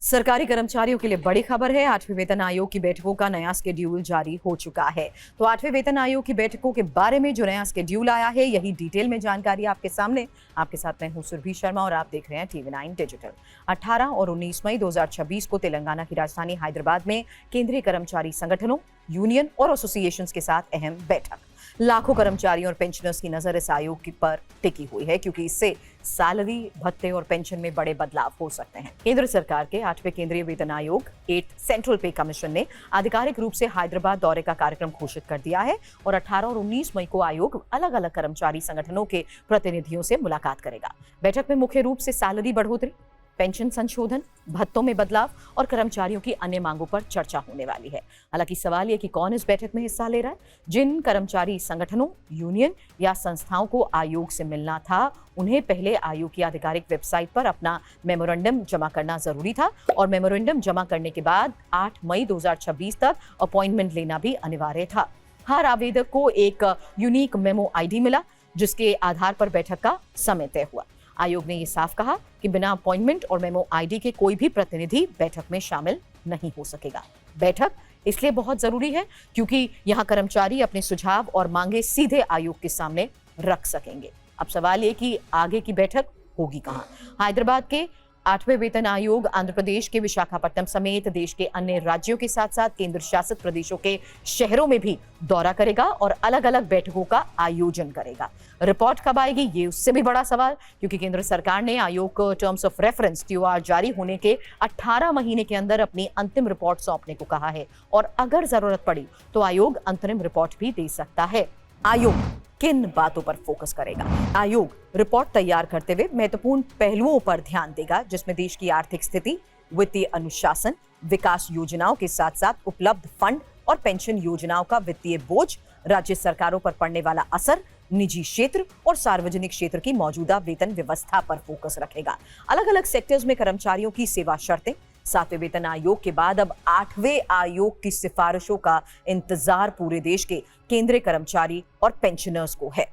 सरकारी कर्मचारियों के लिए बड़ी खबर है। 8वें वेतन आयोग की बैठकों का नया स्केड्यूल जारी हो चुका है। तो 8वें वेतन आयोग की बैठकों के बारे में जो नया स्केड्यूल आया है, यही डिटेल में जानकारी आपके सामने। आपके साथ मैं हूं सुरभि शर्मा और आप देख रहे हैं TV9 डिजिटल। 18 और 19 मई 2026 को तेलंगाना की राजधानी हैदराबाद में केंद्रीय कर्मचारी संगठनों, यूनियन और एसोसिएशंस के साथ अहम बैठक। लाखों कर्मचारियों और पेंशनर्स की नजर इस आयोग पर टिकी हुई है, क्योंकि इससे सैलरी, भत्ते और पेंशन में बड़े बदलाव हो सकते हैं। केंद्र सरकार के 8वें केंद्रीय वेतन आयोग 8 सेंट्रल पे कमीशन ने आधिकारिक रूप से हैदराबाद दौरे का कार्यक्रम घोषित कर दिया है और 18 और 19 मई को आयोग अलग अलग कर्मचारी संगठनों के प्रतिनिधियों से मुलाकात करेगा। बैठक में मुख्य रूप से सैलरी बढ़ोतरी, पेंशन संशोधन, भत्तों में बदलाव और कर्मचारियों की अन्य मांगों पर चर्चा होने वाली है। हालांकि सवाल यह कि कौन इस बैठक में हिस्सा ले रहा है। जिन कर्मचारी संगठनों, यूनियन या संस्थाओं को आयोग से मिलना था, उन्हें पहले आयोग की आधिकारिक वेबसाइट पर अपना मेमोरेंडम जमा करना जरूरी था और मेमोरेंडम जमा करने के बाद 8 मई 2026 तक अपॉइंटमेंट लेना भी अनिवार्य था। हर आवेदक को एक यूनिक मेमो ID मिला, जिसके आधार पर बैठक का समय तय हुआ। आयोग ने यह साफ कहा कि बिना अपॉइंटमेंट और मेमो ID के कोई भी प्रतिनिधि बैठक में शामिल नहीं हो सकेगा। बैठक इसलिए बहुत जरूरी है क्योंकि यहां कर्मचारी अपने सुझाव और मांगे सीधे आयोग के सामने रख सकेंगे। अब सवाल ये कि आगे की बैठक होगी कहां? हैदराबाद के 8वें वेतन आयोग आंध्र प्रदेश के विशाखापट्टनम समेत देश के अन्य राज्यों के साथ साथ केंद्र शासित प्रदेशों के शहरों में भी दौरा करेगा और अलग अलग बैठकों का आयोजन करेगा। रिपोर्ट कब आएगी, ये उससे भी बड़ा सवाल, क्योंकि केंद्र सरकार ने आयोग को टर्म्स ऑफ रेफरेंस TOR जारी होने के 18 महीने के अंदर अपनी अंतिम रिपोर्ट सौंपने को कहा है और अगर जरूरत पड़ी तो आयोग अंतरिम रिपोर्ट भी दे सकता है। आयोग किन बातों पर फोकस करेगा? आयोग रिपोर्ट तैयार करते हुए महत्वपूर्ण पहलुओं पर ध्यान देगा, जिसमें देश की आर्थिक स्थिति, वित्तीय अनुशासन, विकास योजनाओं के साथ साथ उपलब्ध फंड और पेंशन योजनाओं का वित्तीय बोझ, राज्य सरकारों पर पड़ने वाला असर, निजी क्षेत्र और सार्वजनिक क्षेत्र की मौजूदा वेतन व्यवस्था पर फोकस रखेगा। अलग अलग सेक्टर्स में कर्मचारियों की सेवा शर्तें। 7वें वेतन आयोग के बाद अब 8वें आयोग की सिफारिशों का इंतजार पूरे देश के केंद्रीय कर्मचारी और पेंशनर्स को है।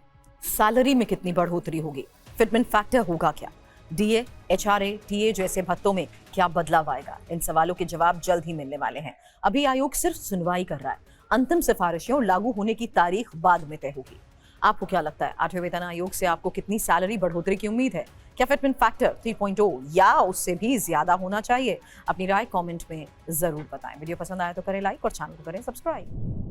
सैलरी में कितनी बढ़ोतरी होगी? फिटमेंट फैक्टर होगा क्या? DA, HRA, TA जैसे भत्तों में क्या बदलाव आएगा? इन सवालों के जवाब जल्द ही मिलने वाले हैं। अभी आयोग सिर्फ सुनवाई कर रहा है। अंतिम सिफारिशें और लागू होने की तारीख बाद में तय होगी। आपको क्या लगता है, 8वें वेतन आयोग से आपको कितनी सैलरी बढ़ोतरी की उम्मीद है? क्या फिटमेंट फैक्टर 3.0 या उससे भी ज्यादा होना चाहिए? अपनी राय कमेंट में जरूर बताएं। वीडियो पसंद आया तो करें लाइक और चैनल को करें सब्सक्राइब।